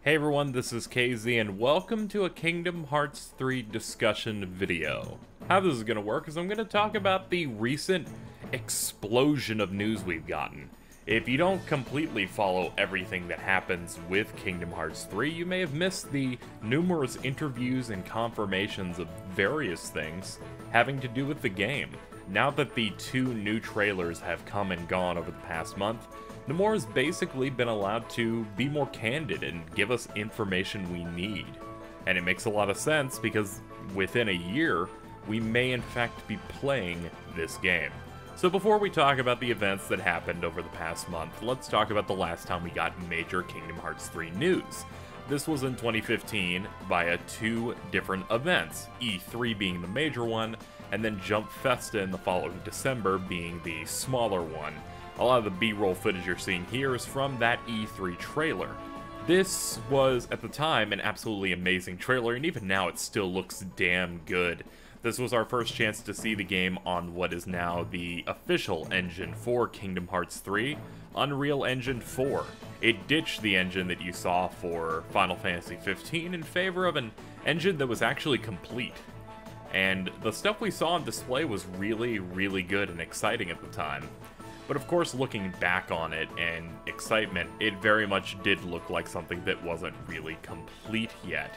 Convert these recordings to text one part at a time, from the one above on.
Hey everyone, this is KZ and welcome to a Kingdom Hearts 3 discussion video. How this is going to work is I'm going to talk about the recent explosion of news we've gotten. If you don't completely follow everything that happens with Kingdom Hearts 3, you may have missed the numerous interviews and confirmations of various things having to do with the game. Now that the two new trailers have come and gone over the past month, Nomura has basically been allowed to be more candid and give us information we need. And it makes a lot of sense because within a year, we may in fact be playing this game. So before we talk about the events that happened over the past month, let's talk about the last time we got major Kingdom Hearts 3 news. This was in 2015 via two different events, E3 being the major one, and then Jump Festa in the following December being the smaller one. A lot of the B-roll footage you're seeing here is from that E3 trailer. This was, at the time, an absolutely amazing trailer, and even now it still looks damn good. This was our first chance to see the game on what is now the official engine for Kingdom Hearts 3, Unreal Engine 4. It ditched the engine that you saw for Final Fantasy 15 in favor of an engine that was actually complete. And the stuff we saw on display was really, really good and exciting at the time. But of course, looking back on it and excitement, it very much did look like something that wasn't really complete yet.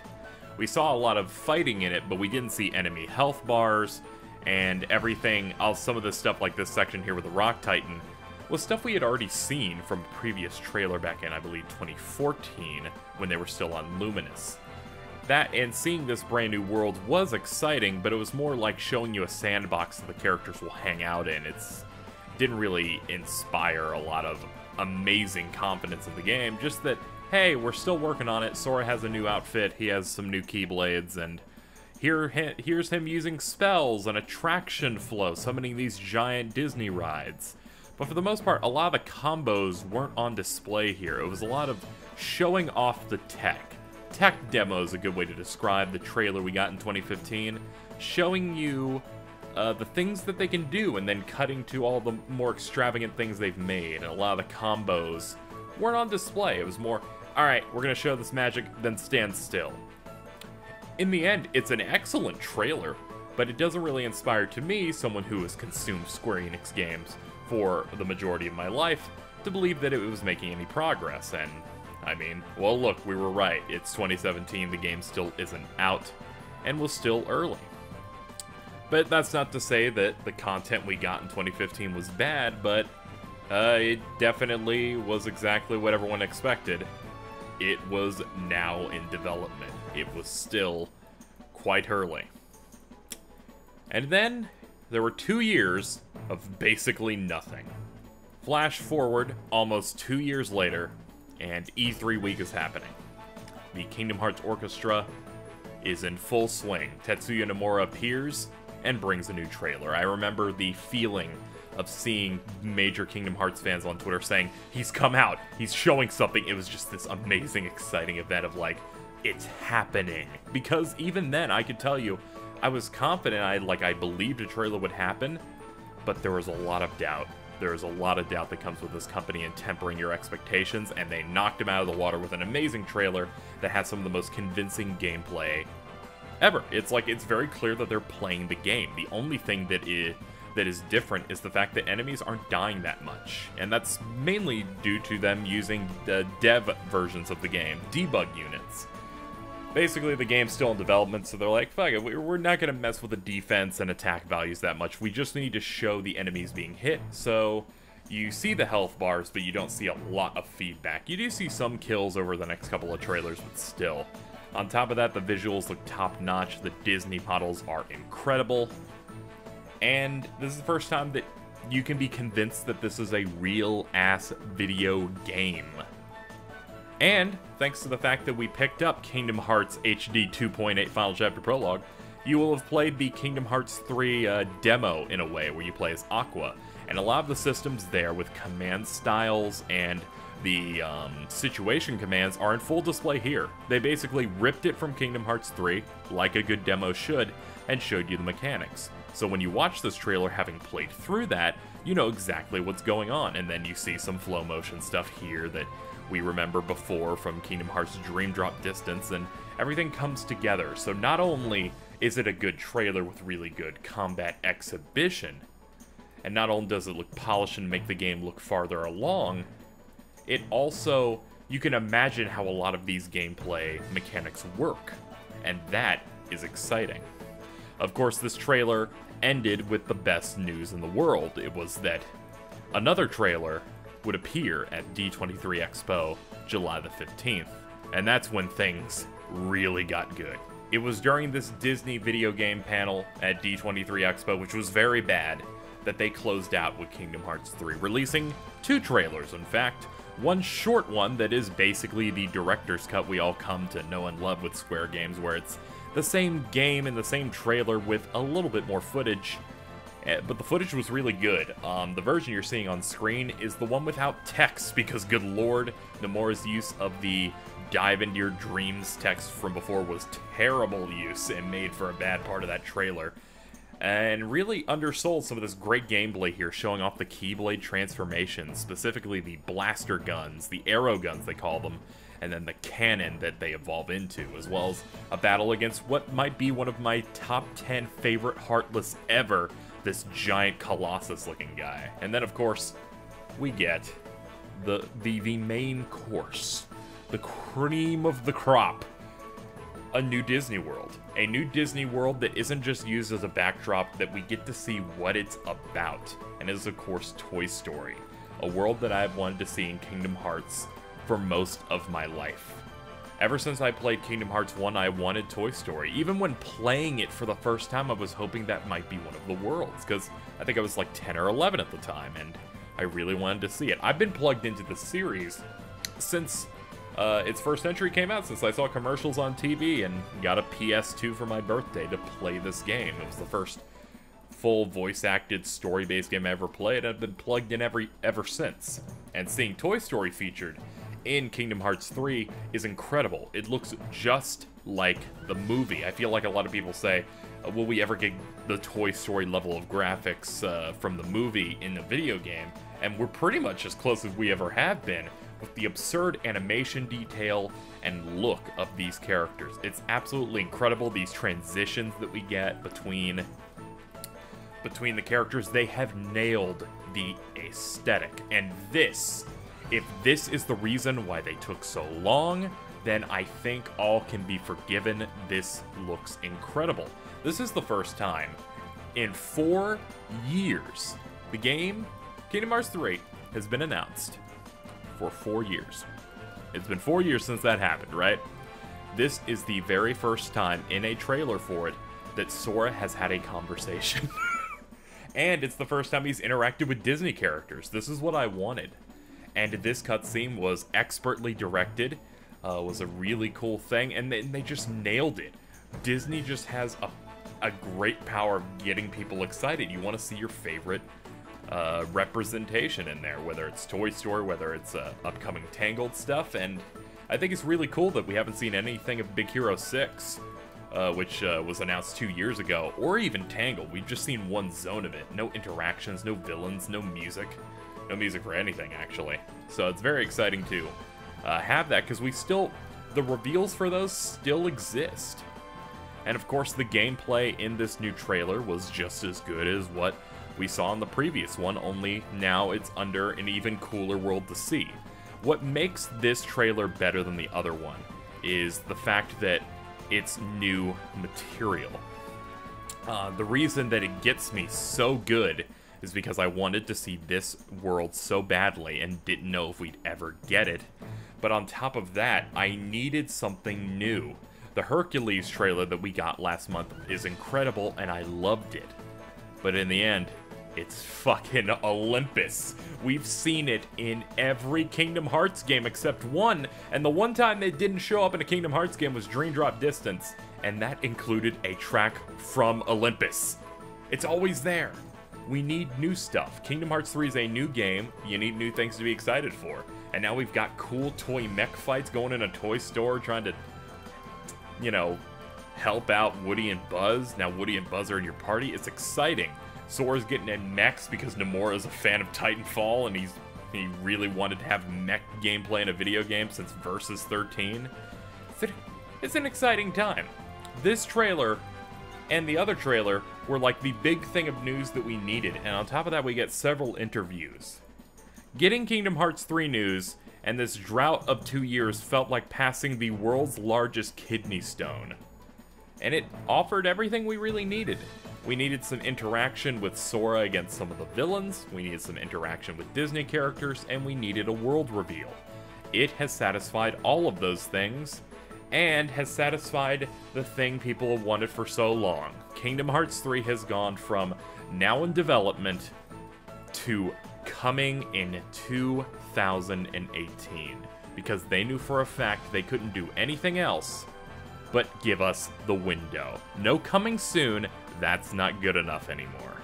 We saw a lot of fighting in it, but we didn't see enemy health bars, and everything, some of this stuff like this section here with the Rock Titan, was stuff we had already seen from a previous trailer back in, I believe, 2014, when they were still on Luminous. That and seeing this brand new world was exciting, but it was more like showing you a sandbox that the characters will hang out in. Didn't really inspire a lot of amazing confidence in the game, just that, hey, we're still working on it, Sora has a new outfit, he has some new Keyblades, and here's him using spells and attraction flow, summoning these giant Disney rides. But for the most part, a lot of the combos weren't on display here. It was a lot of showing off the tech. Tech demo is a good way to describe the trailer we got in 2015, showing you the things that they can do, and then cutting to all the more extravagant things they've made, and a lot of the combos weren't on display. It was more, alright, we're gonna show this magic, then stand still. In the end, it's an excellent trailer, but it doesn't really inspire to me, someone who has consumed Square Enix games for the majority of my life, to believe that it was making any progress, and I mean, well look, we were right. It's 2017, the game still isn't out, and was still early. But that's not to say that the content we got in 2015 was bad, but it definitely was exactly what everyone expected. It was now in development. It was still quite early. And then there were 2 years of basically nothing. Flash forward almost 2 years later, and E3 week is happening. The Kingdom Hearts Orchestra is in full swing. Tetsuya Nomura appears and brings a new trailer. I remember the feeling of seeing major Kingdom Hearts fans on Twitter saying, he's come out, he's showing something. It was just this amazing, exciting event of like, it's happening. Because even then, I could tell you, I was confident, I believed a trailer would happen, but there was a lot of doubt. There is a lot of doubt that comes with this company and tempering your expectations, and they knocked him out of the water with an amazing trailer that has some of the most convincing gameplay ever. It's like, it's very clear that they're playing the game. The only thing that is different is the fact that enemies aren't dying that much. And that's mainly due to them using the dev versions of the game, debug units. Basically, the game's still in development, so they're like, fuck it, we're not going to mess with the defense and attack values that much. We just need to show the enemies being hit, so you see the health bars, but you don't see a lot of feedback. You do see some kills over the next couple of trailers, but still. On top of that, the visuals look top-notch, the Disney models are incredible, and this is the first time that you can be convinced that this is a real-ass video game. And, thanks to the fact that we picked up Kingdom Hearts HD 2.8 Final Chapter Prologue, you will have played the Kingdom Hearts 3 demo in a way, where you play as Aqua, and a lot of the systems there with command styles and the situation commands are in full display here. They basically ripped it from Kingdom Hearts 3, like a good demo should, and showed you the mechanics. So when you watch this trailer having played through that, you know exactly what's going on, and then you see some flow motion stuff here that we remember before from Kingdom Hearts Dream Drop Distance, and everything comes together. So not only is it a good trailer with really good combat exhibition, and not only does it look polished and make the game look farther along, it also, you can imagine how a lot of these gameplay mechanics work, and that is exciting. Of course, this trailer ended with the best news in the world. It was that another trailer would appear at D23 Expo July the 15th, and that's when things really got good. It was during this Disney video game panel at D23 Expo, which was very bad, that they closed out with Kingdom Hearts 3, releasing 2 trailers, in fact. One short one that is basically the director's cut we all come to know and love with Square games, where it's the same game and the same trailer with a little bit more footage, but the footage was really good. The version you're seeing on screen is the one without text, because good lord, Nomura's use of the dive into your dreams text from before was terrible use and made for a bad part of that trailer. And really undersold some of this great gameplay here, showing off the Keyblade transformations, specifically the blaster guns, the arrow guns they call them, and then the cannon that they evolve into, as well as a battle against what might be one of my top 10 favorite Heartless ever, this giant Colossus-looking guy. And then, of course, we get the main course, the cream of the crop, a new Disney World. A new Disney World that isn't just used as a backdrop, that we get to see what it's about, and is of course Toy Story, a world that I've wanted to see in Kingdom Hearts for most of my life. Ever since I played Kingdom Hearts 1, I wanted Toy Story. Even when playing it for the first time, I was hoping that might be one of the worlds, because I think I was like 10 or 11 at the time, and I really wanted to see it. I've been plugged into the series since its first entry came out, since I saw commercials on TV and got a PS2 for my birthday to play this game. It was the first full voice-acted, story-based game I ever played, and I've been plugged in ever since. And seeing Toy Story featured in Kingdom Hearts 3 is incredible. It looks just like the movie. I feel like a lot of people say, will we ever get the Toy Story level of graphics from the movie in the video game? And we're pretty much as close as we ever have been, with the absurd animation detail and look of these characters. It's absolutely incredible, these transitions that we get between the characters. They have nailed the aesthetic, and this, if this is the reason why they took so long, then I think all can be forgiven. This looks incredible. This is the first time in 4 years the game Kingdom Hearts 3 has been announced for 4 years. It's been 4 years since that happened, right? This is the very first time in a trailer for it that Sora has had a conversation. And it's the first time he's interacted with Disney characters. This is what I wanted. And this cutscene was expertly directed, was a really cool thing, and they just nailed it. Disney just has a great power of getting people excited. You want to see your favorite representation in there, whether it's Toy Story, whether it's upcoming Tangled stuff, and I think it's really cool that we haven't seen anything of Big Hero 6, which was announced 2 years ago, or even Tangled. We've just seen one zone of it. No interactions, no villains, no music. No music for anything, actually. So it's very exciting to have that, because the reveals for those still exist. And of course, the gameplay in this new trailer was just as good as what we saw in the previous one, only now it's under an even cooler world to see. What makes this trailer better than the other one is the fact that it's new material. The reason that it gets me so good is because I wanted to see this world so badly and didn't know if we'd ever get it. But on top of that, I needed something new. The Hercules trailer that we got last month is incredible and I loved it. But in the end, it's fucking Olympus. We've seen it in every Kingdom Hearts game except one, and the one time it didn't show up in a Kingdom Hearts game was Dream Drop Distance, and that included a track from Olympus. It's always there. We need new stuff. Kingdom Hearts 3 is a new game. You need new things to be excited for. And now we've got cool toy mech fights going in a toy store trying to, you know, help out Woody and Buzz. Now Woody and Buzz are in your party. It's exciting. Sora's getting in mechs because Nomura is a fan of Titanfall, and he really wanted to have mech gameplay in a video game since Versus 13. It's an exciting time. This trailer and the other trailer were like the big thing of news that we needed, and on top of that we get several interviews. Getting Kingdom Hearts 3 news and this drought of 2 years felt like passing the world's largest kidney stone. And it offered everything we really needed. We needed some interaction with Sora against some of the villains, we needed some interaction with Disney characters, and we needed a world reveal. It has satisfied all of those things, and has satisfied the thing people have wanted for so long. Kingdom Hearts 3 has gone from now in development to coming in 2018, because they knew for a fact they couldn't do anything else but give us the window. No coming soon, that's not good enough anymore.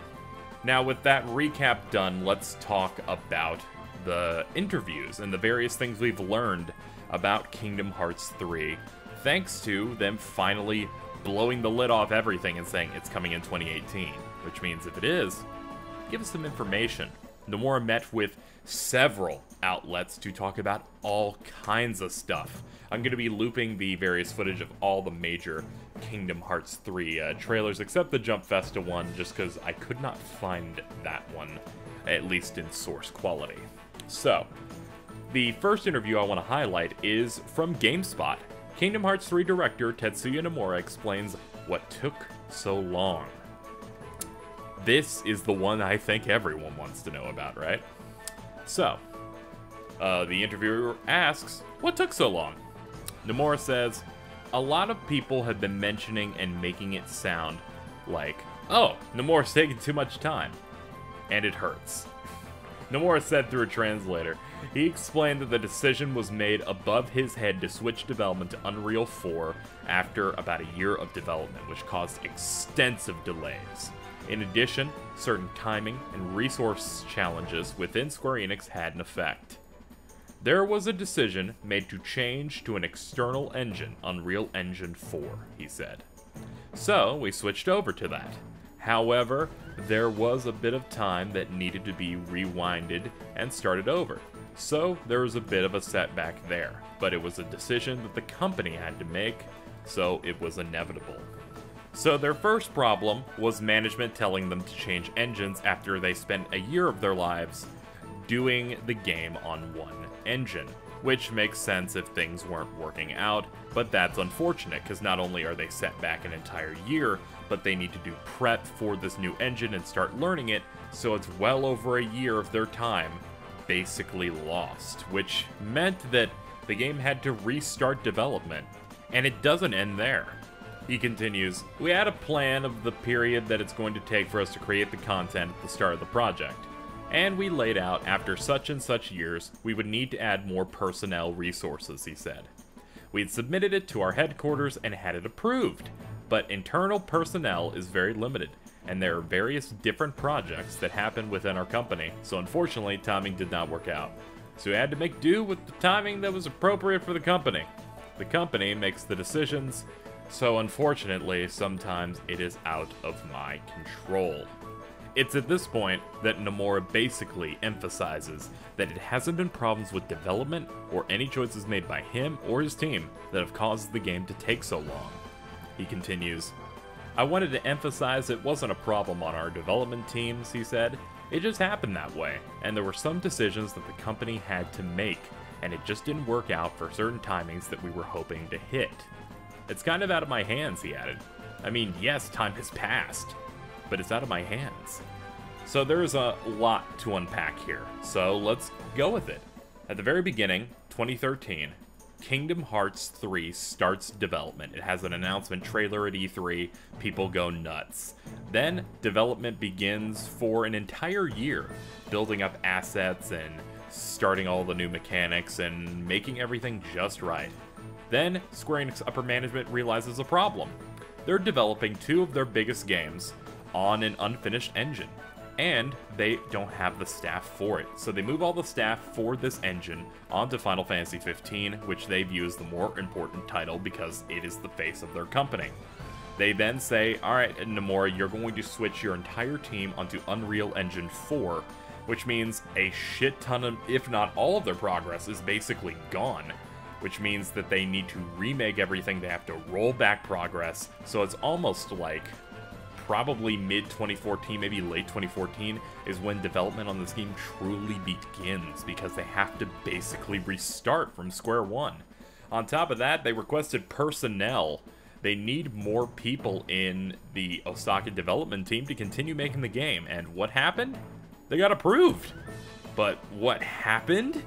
Now with that recap done, let's talk about the interviews and the various things we've learned about Kingdom Hearts 3, thanks to them finally blowing the lid off everything and saying it's coming in 2018, which means if it is, give us some information. Nomura met with several outlets to talk about all kinds of stuff. I'm going to be looping the various footage of all the major Kingdom Hearts 3 trailers, except the Jump Festa one, just because I could not find that one, at least in source quality. So, the first interview I want to highlight is from GameSpot. Kingdom Hearts 3 director Tetsuya Nomura explains what took so long. This is the one I think everyone wants to know about, right? So, the interviewer asks, what took so long? Nomura says, a lot of people have been mentioning and making it sound like, oh, Nomura's taking too much time. And it hurts. Nomura said through a translator, he explained that the decision was made above his head to switch development to Unreal 4 after about a year of development, which caused extensive delays. In addition, certain timing and resource challenges within Square Enix had an effect. There was a decision made to change to an external engine, Unreal Engine 4, he said. So, we switched over to that. However, there was a bit of time that needed to be rewinded and started over. So, there was a bit of a setback there, but it was a decision that the company had to make, so it was inevitable. So their first problem was management telling them to change engines after they spent a year of their lives doing the game on one engine, which makes sense if things weren't working out, but that's unfortunate because not only are they set back an entire year, but they need to do prep for this new engine and start learning it, so it's well over a year of their time basically lost, which meant that the game had to restart development, and it doesn't end there. He continues, we had a plan of the period that it's going to take for us to create the content at the start of the project, and we laid out after such and such years we would need to add more personnel resources, he said. We had submitted it to our headquarters and had it approved, but internal personnel is very limited, and there are various different projects that happen within our company, so unfortunately timing did not work out. So we had to make do with the timing that was appropriate for the company. The company makes the decisions, so unfortunately, sometimes it is out of my control. It's at this point that Nomura basically emphasizes that it hasn't been problems with development or any choices made by him or his team that have caused the game to take so long. He continues, I wanted to emphasize it wasn't a problem on our development teams, he said. It just happened that way, and there were some decisions that the company had to make, and it just didn't work out for certain timings that we were hoping to hit. It's kind of out of my hands, he added. I mean, yes, time has passed, but it's out of my hands. So there's a lot to unpack here, so let's go with it. At the very beginning, 2013, Kingdom Hearts 3 starts development. It has an announcement trailer at E3, people go nuts. Then, development begins for an entire year, building up assets and starting all the new mechanics and making everything just right. Then, Square Enix upper management realizes a problem. They're developing two of their biggest games on an unfinished engine, and they don't have the staff for it. So they move all the staff for this engine onto Final Fantasy 15, which they view as the more important title because it is the face of their company. They then say, alright, Nomura, you're going to switch your entire team onto Unreal Engine 4, which means a shit ton of, if not all of their progress, is basically gone, which means that they need to remake everything. They have to roll back progress, so it's almost like probably mid-2014, maybe late 2014, is when development on this game truly begins, because they have to basically restart from square one. On top of that, they requested personnel. They need more people in the Osaka development team to continue making the game, and what happened? They got approved. But what happened?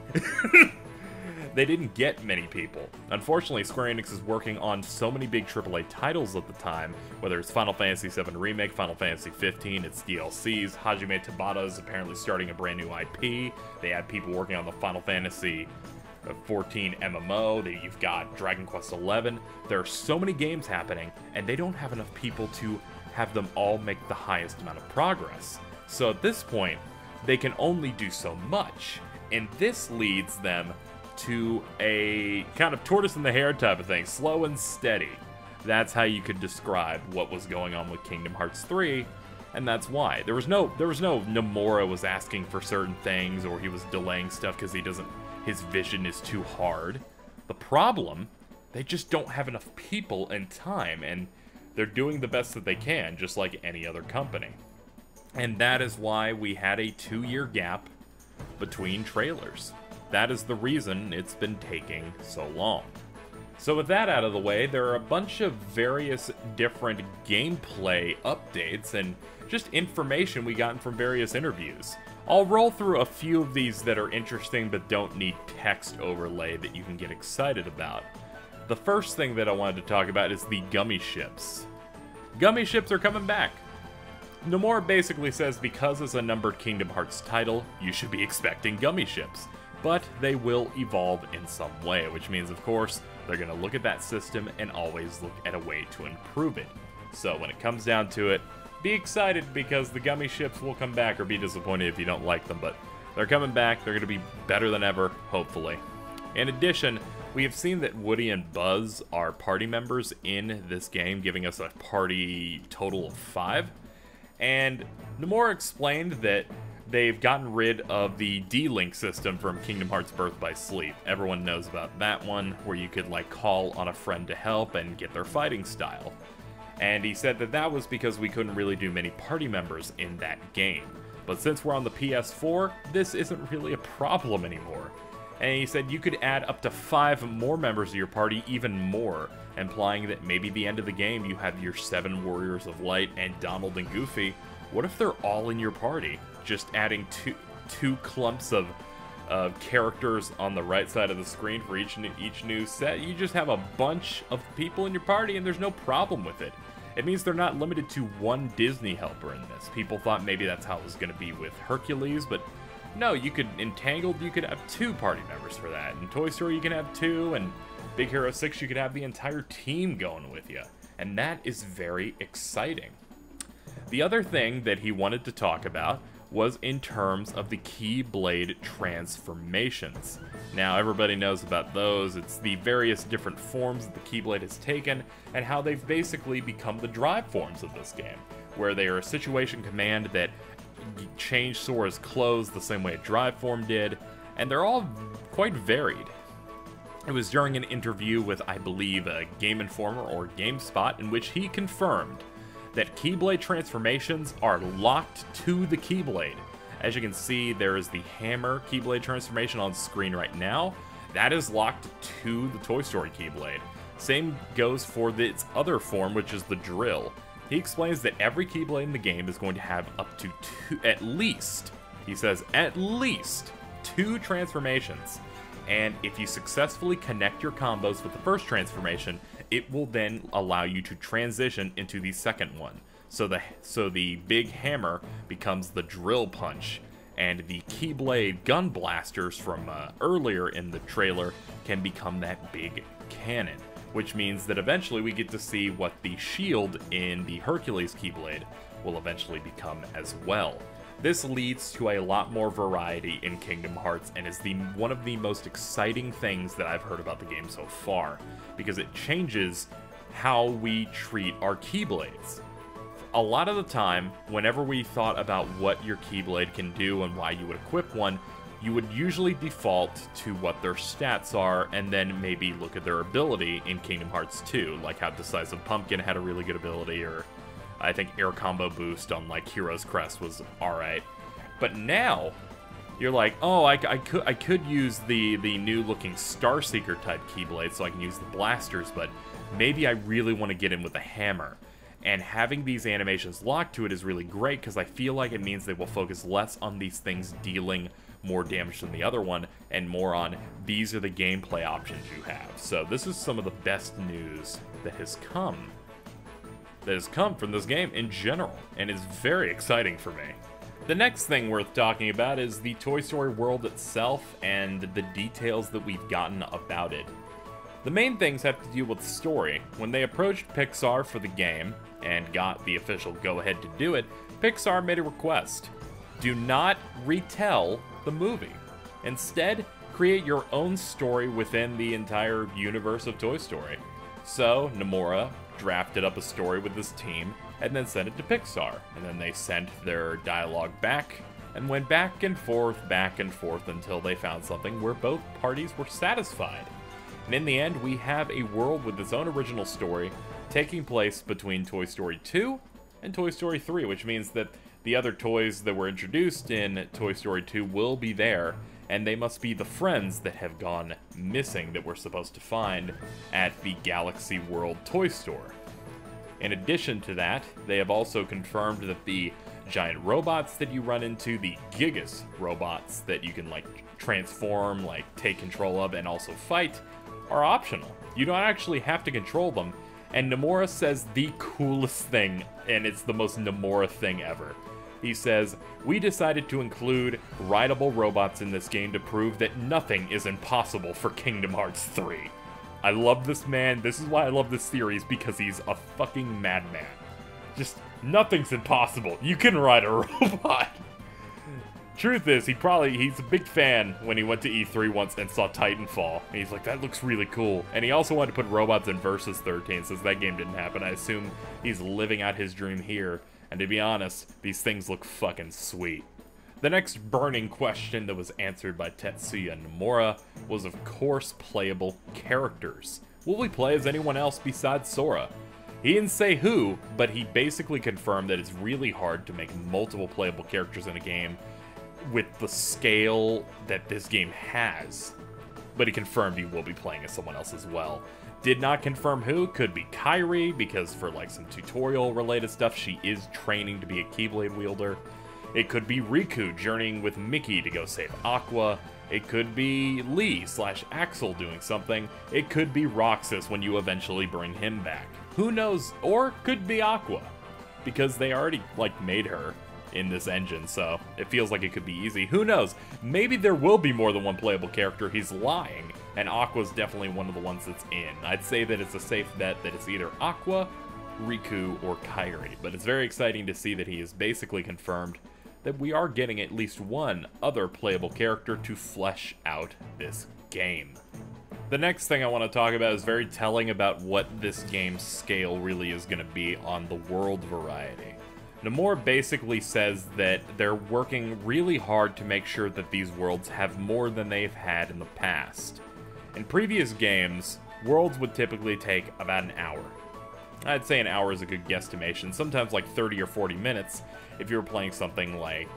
They didn't get many people. Unfortunately, Square Enix is working on so many big AAA titles at the time, whether it's Final Fantasy VII Remake, Final Fantasy 15, its DLCs, Hajime Tabata is apparently starting a brand new IP, they have people working on the Final Fantasy 14 MMO, you've got Dragon Quest 11, there are so many games happening, and they don't have enough people to have them all make the highest amount of progress. So at this point, they can only do so much, and this leads them to a kind of tortoise and the hare type of thing, slow and steady. That's how you could describe what was going on with Kingdom Hearts 3, and that's why. There was no Nomura was asking for certain things, or he was delaying stuff because his vision is too hard. The problem, they just don't have enough people and time, and they're doing the best that they can, just like any other company. And that is why we had a 2-year gap between trailers. That is the reason it's been taking so long. So with that out of the way, there are a bunch of various different gameplay updates and just information we gotten from various interviews. I'll roll through a few of these that are interesting but don't need text overlay that you can get excited about. The first thing that I wanted to talk about is the gummy ships. Gummy ships are coming back. Nomura basically says because it's a numbered Kingdom Hearts title, you should be expecting gummy ships. But they will evolve in some way, which means, of course, they're going to look at that system and always look at a way to improve it. So when it comes down to it, be excited because the gummy ships will come back, or be disappointed if you don't like them, but they're coming back. They're going to be better than ever, hopefully. In addition, we have seen that Woody and Buzz are party members in this game, giving us a party total of 5. And Nomura explained that they've gotten rid of the D-Link system from Kingdom Hearts Birth by Sleep. Everyone knows about that one, where you could like call on a friend to help and get their fighting style. And he said that that was because we couldn't really do many party members in that game. But since we're on the PS4, this isn't really a problem anymore. And he said you could add up to 5 more members of your party, even more, implying that maybe the end of the game you have your 7 Warriors of Light and Donald and Goofy. What if they're all in your party? Just adding two clumps of characters on the right side of the screen for each new set. You just have a bunch of people in your party and there's no problem with it. It means they're not limited to one Disney helper in this. People thought maybe that's how it was going to be with Hercules, but no, you could, in Tangled, you could have 2 party members for that. In Toy Story, you can have 2, and Big Hero 6, you could have the entire team going with you. And that is very exciting. The other thing that he wanted to talk about was in terms of the Keyblade transformations. Now, everybody knows about those. It's the various different forms that the Keyblade has taken, and how they've basically become the drive forms of this game, where they are a situation command that change Sora's clothes the same way a drive form did, and they're all quite varied. It was during an interview with, I believe, a Game Informer or GameSpot, in which he confirmed that Keyblade transformations are locked to the Keyblade. As you can see, there is the Hammer Keyblade transformation on screen right now. That is locked to the Toy Story Keyblade. Same goes for its other form, which is the Drill. He explains that every Keyblade in the game is going to have up to 2, at least, he says, at least 2 transformations. And if you successfully connect your combos with the first transformation, it will then allow you to transition into the second one. So the big hammer becomes the drill punch, and the Keyblade gun blasters from earlier in the trailer can become that big cannon, which means that eventually we get to see what the shield in the Hercules Keyblade will eventually become as well. This leads to a lot more variety in Kingdom Hearts and is one of the most exciting things that I've heard about the game so far, because it changes how we treat our Keyblades. a lot of the time, whenever we thought about what your Keyblade can do and why you would equip one, you would usually default to what their stats are, and then maybe look at their ability in Kingdom Hearts 2, like how Decisive Pumpkin had a really good ability, or I think Air Combo Boost on like Hero's Crest was alright. But now, you're like, oh, I could use the new looking Starseeker type Keyblade, so I can use the blasters, but maybe I really want to get in with a hammer. And having these animations locked to it is really great, because I feel like it means they will focus less on these things dealing more damage than the other one, and more on, these are the gameplay options you have. So this is some of the best news that has come from this game in general, and is very exciting for me. The next thing worth talking about is the Toy Story world itself, and the details that we've gotten about it. The main things have to do with story. When they approached Pixar for the game, and got the official go-ahead to do it, Pixar made a request. Do not retell the movie. Instead, create your own story within the entire universe of Toy Story. So, Nomura drafted up a story with his team, and then sent it to Pixar. And then they sent their dialogue back, and went back and forth until they found something where both parties were satisfied. And in the end, we have a world with its own original story, taking place between Toy Story 2 and Toy Story 3, which means that the other toys that were introduced in Toy Story 2 will be there, and they must be the friends that have gone missing that we're supposed to find at the Galaxy World Toy Store. In addition to that, they have also confirmed that the giant robots that you run into, the Gigas robots that you can like transform, like take control of, and also fight, are optional. You don't actually have to control them. And Nomura says the coolest thing, and it's the most Nomura thing ever. He says, "We decided to include rideable robots in this game to prove that nothing is impossible for Kingdom Hearts 3. I love this man. This is why I love this series, because he's a fucking madman. Just, nothing's impossible. You can ride a robot. Truth is, he's a big fan when he went to E3 once and saw Titanfall. And he's like, that looks really cool. And he also wanted to put robots in Versus 13, since that game didn't happen. I assume he's living out his dream here. And to be honest, these things look fucking sweet. The next burning question that was answered by Tetsuya Nomura was, of course, playable characters. Will we play as anyone else besides Sora? He didn't say who, but he basically confirmed that it's really hard to make multiple playable characters in a game with the scale that this game has. But he confirmed he will be playing as someone else as well. Did not confirm who. Could be Kairi, because for like some tutorial related stuff, she is training to be a Keyblade wielder. It could be Riku journeying with Mickey to go save Aqua. It could be Lee/Axel doing something. It could be Roxas when you eventually bring him back. Who knows? Or could be Aqua, because they already like made her in this engine, so it feels like it could be easy. Who knows? Maybe there will be more than one playable character. He's lying, and Aqua's definitely one of the ones that's in. I'd say that it's a safe bet that it's either Aqua, Riku, or Kairi, but it's very exciting to see that he has basically confirmed that we are getting at least one other playable character to flesh out this game. The next thing I want to talk about is very telling about what this game's scale really is going to be on the world variety. Nomura basically says that they're working really hard to make sure that these worlds have more than they've had in the past. In previous games, worlds would typically take about an hour. I'd say an hour is a good guesstimation, sometimes like 30 or 40 minutes if you were playing something like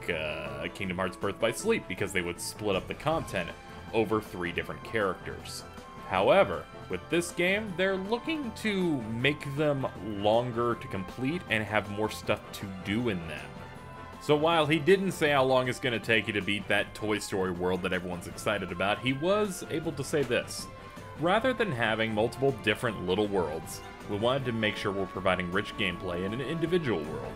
Kingdom Hearts Birth by Sleep, because they would split up the content over 3 different characters. However, with this game, they're looking to make them longer to complete and have more stuff to do in them. So while he didn't say how long it's going to take you to beat that Toy Story world that everyone's excited about, he was able to say this. Rather than having multiple different little worlds, we wanted to make sure we're providing rich gameplay in an individual world.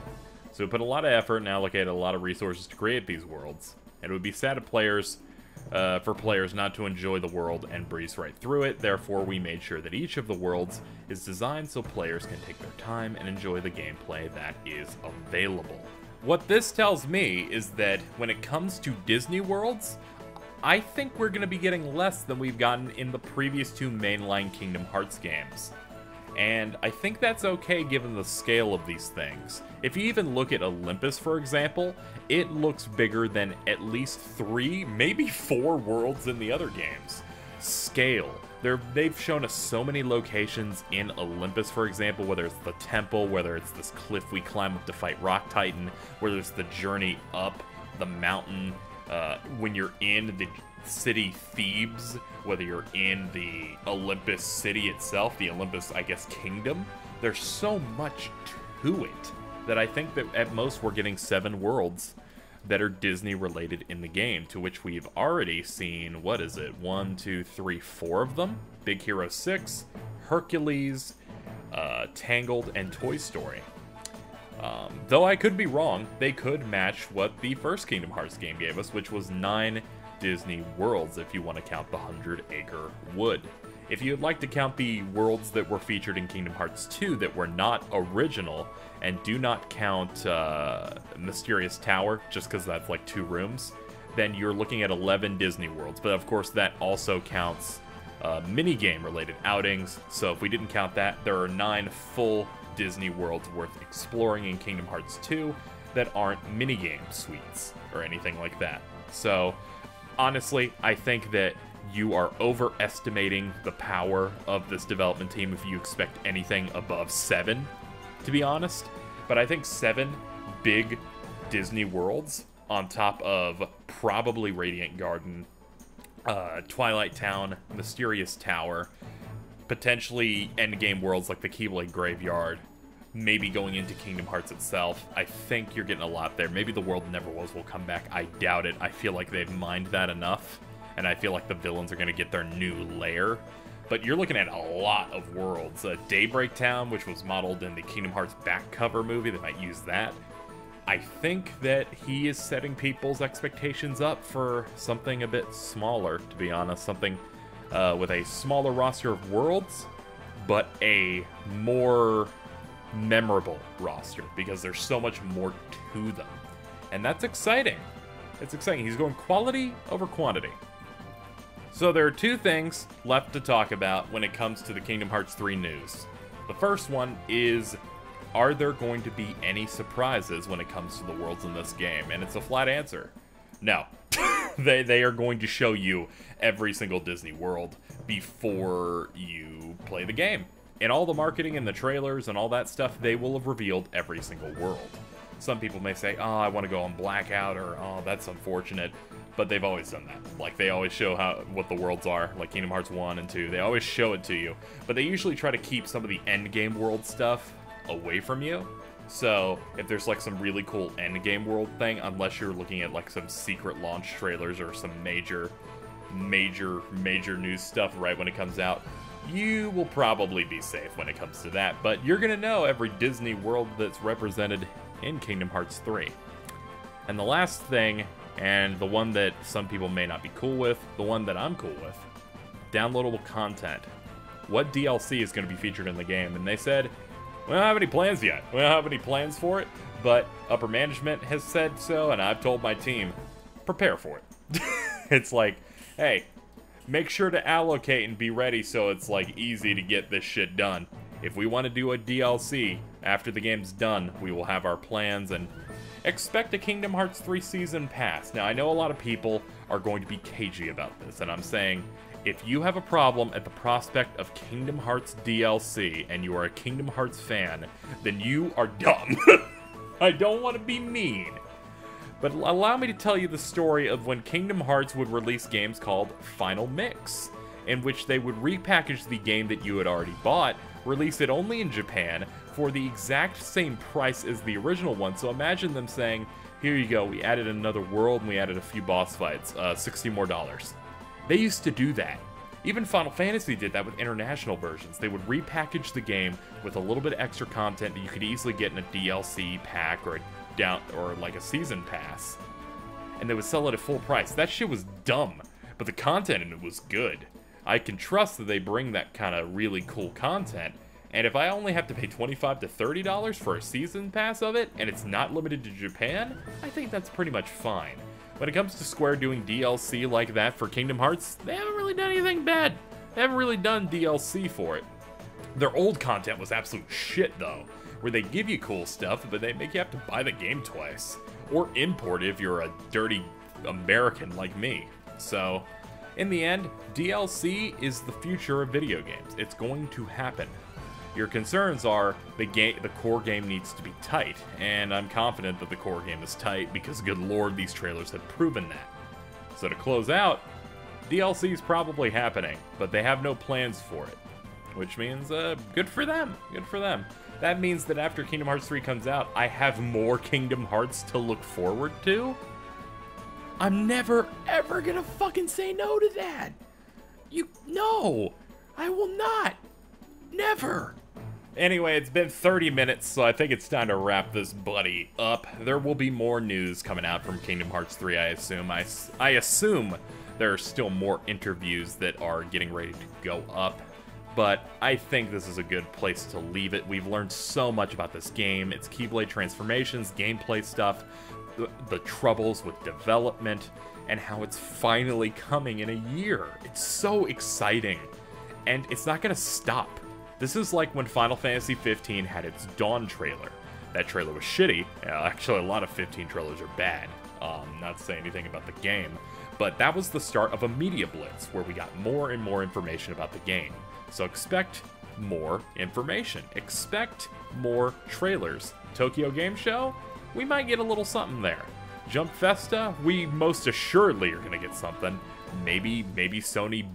So we put a lot of effort and allocated a lot of resources to create these worlds. And it would be sad for players not to enjoy the world and breeze right through it. Therefore, we made sure that each of the worlds is designed so players can take their time and enjoy the gameplay that is available. What this tells me is that when it comes to Disney worlds, I think we're going to be getting less than we've gotten in the previous 2 mainline Kingdom Hearts games. And I think that's okay given the scale of these things. If you even look at Olympus, for example, it looks bigger than at least 3, maybe 4 worlds in the other games. Scale. They've shown us so many locations in Olympus, for example, whether it's the temple, whether it's this cliff we climb up to fight Rock Titan, whether it's the journey up the mountain, when you're in the city Thebes, whether you're in the Olympus city itself, the Olympus, I guess, kingdom. There's so much to it that I think that at most we're getting 7 worlds that are Disney related in the game, to which we've already seen, what is it, 1, 2, 3, 4 of them? Big Hero 6, Hercules, Tangled, and Toy Story. Though I could be wrong, they could match what the first Kingdom Hearts game gave us, which was 9 Disney worlds, if you want to count the 100-acre wood. If you'd like to count the worlds that were featured in Kingdom Hearts 2 that were not original, and do not count Mysterious Tower, just because that's like 2 rooms, then you're looking at 11 Disney worlds. But of course, that also counts minigame-related outings, so if we didn't count that, there are 9 full Disney worlds worth exploring in Kingdom Hearts 2 that aren't minigame suites or anything like that. So, honestly, I think that you are overestimating the power of this development team if you expect anything above 7, to be honest. But I think 7 big Disney worlds on top of probably Radiant Garden, Twilight Town, Mysterious Tower, potentially endgame worlds like the Keyblade Graveyard, maybe going into Kingdom Hearts itself. I think you're getting a lot there. Maybe the World Never Was will come back. I doubt it. I feel like they've mined that enough, and I feel like the villains are going to get their new lair. But you're looking at a lot of worlds. Daybreak Town, which was modeled in the Kingdom Hearts back cover movie, they might use that. I think that he is setting people's expectations up for something a bit smaller, to be honest. Something with a smaller roster of worlds, but a more memorable roster, because there's so much more to them. And that's exciting. It's exciting. He's going quality over quantity. So there are 2 things left to talk about when it comes to the Kingdom Hearts 3 news. The first one is, are there going to be any surprises when it comes to the worlds in this game? And it's a flat answer. No. They are going to show you every single Disney world before you play the game. In all the marketing and the trailers and all that stuff, they will have revealed every single world. Some people may say, oh, I want to go on blackout, or oh, that's unfortunate. But they've always done that. Like, they always show what the worlds are, like Kingdom Hearts 1 and 2. They always show it to you. But they usually try to keep some of the endgame world stuff away from you. So, if there's like some really cool endgame world thing, unless you're looking at like some secret launch trailers or some major news stuff right when it comes out, you will probably be safe when it comes to that. But you're gonna know every Disney world that's represented in Kingdom Hearts 3. And the last thing, and the one that some people may not be cool with, the one that I'm cool with, downloadable content. What DLC is going to be featured in the game? And they said, we don't have any plans yet. We don't have any plans for it, but upper management has said so, and I've told my team, prepare for it. It's like, hey, make sure to allocate and be ready so it's like easy to get this shit done. If we want to do a DLC after the game's done, we will have our plans, and expect a Kingdom Hearts 3 Season Pass. Now, I know a lot of people are going to be cagey about this, and I'm saying, if you have a problem at the prospect of Kingdom Hearts DLC, and you are a Kingdom Hearts fan, then you are dumb. I don't want to be mean, but allow me to tell you the story of when Kingdom Hearts would release games called Final Mix, in which they would repackage the game that you had already bought, release it only in Japan, for the exact same price as the original one. So imagine them saying, here you go, we added another world and we added a few boss fights, $60 more. They used to do that. Even Final Fantasy did that with international versions. They would repackage the game with a little bit of extra content that you could easily get in a DLC pack or like a season pass, and they would sell it at full price. That shit was dumb, but the content in it was good. I can trust that they bring that kind of really cool content. And if I only have to pay $25 to $30 for a season pass of it, and it's not limited to Japan, I think that's pretty much fine. When it comes to Square doing DLC like that for Kingdom Hearts, they haven't really done anything bad. They haven't really done DLC for it. Their old content was absolute shit, though, where they give you cool stuff, but they make you have to buy the game twice. Or import it if you're a dirty American like me. So, in the end, DLC is the future of video games. It's going to happen. Your concerns are the core game needs to be tight, and I'm confident that the core game is tight because, good lord, these trailers have proven that. So to close out, DLC is probably happening, but they have no plans for it. Which means, good for them. Good for them. That means that after Kingdom Hearts 3 comes out, I have more Kingdom Hearts to look forward to? I'm never, ever gonna fucking say no to that! No! I will not! Never! Anyway, it's been 30 minutes, so I think it's time to wrap this buddy up. There will be more news coming out from Kingdom Hearts 3, I assume. I assume there are still more interviews that are getting ready to go up. But I think this is a good place to leave it. We've learned so much about this game, its Keyblade transformations, gameplay stuff, the troubles with development, and how it's finally coming in a year. It's so exciting, and it's not going to stop. This is like when Final Fantasy 15 had its Dawn trailer. That trailer was shitty. Actually, a lot of 15 trailers are bad. Not to say anything about the game, but that was the start of a media blitz where we got more and more information about the game. So expect more information. Expect more trailers. Tokyo Game Show, we might get a little something there. Jump Festa, we most assuredly are going to get something. Maybe Sony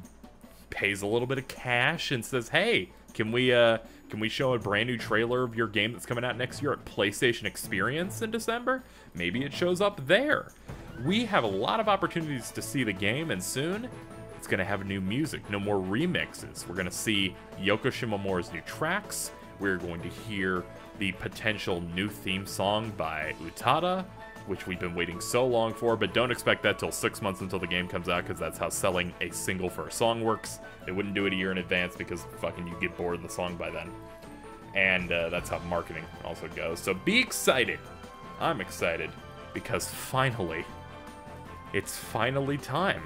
pays a little bit of cash and says, hey, can we show a brand new trailer of your game that's coming out next year at PlayStation Experience in December? Maybe it shows up there. We have a lot of opportunities to see the game, and soon it's going to have new music, no more remixes. We're going to see Yoko Shimomura's new tracks. We're going to hear the potential new theme song by Utada, which we've been waiting so long for, but don't expect that till 6 months until the game comes out, because that's how selling a single for a song works. They wouldn't do it a year in advance because fucking you get bored of the song by then. And that's how marketing also goes. So be excited. I'm excited because finally, it's finally time.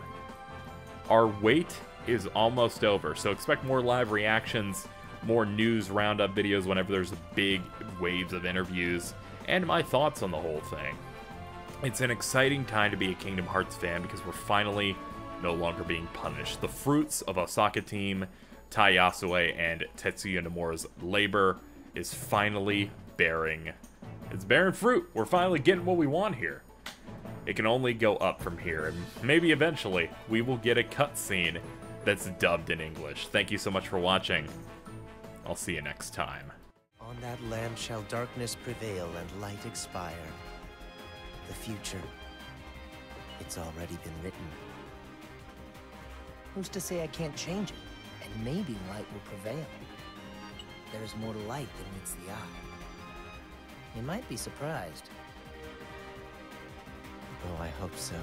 Our wait is almost over, so expect more live reactions, more news roundup videos whenever there's big waves of interviews, and my thoughts on the whole thing. It's an exciting time to be a Kingdom Hearts fan because we're finally no longer being punished. The fruits of Osaka Team, Tai Yasue, and Tetsuya Nomura's labor is finally bearing fruit. We're finally getting what we want here. It can only go up from here, and maybe eventually we will get a cutscene that's dubbed in English. Thank you so much for watching. I'll see you next time. On that land shall darkness prevail and light expire. The future, it's already been written. Who's to say I can't change it? And maybe light will prevail. There's more to light than meets the eye. You might be surprised. Oh, I hope so.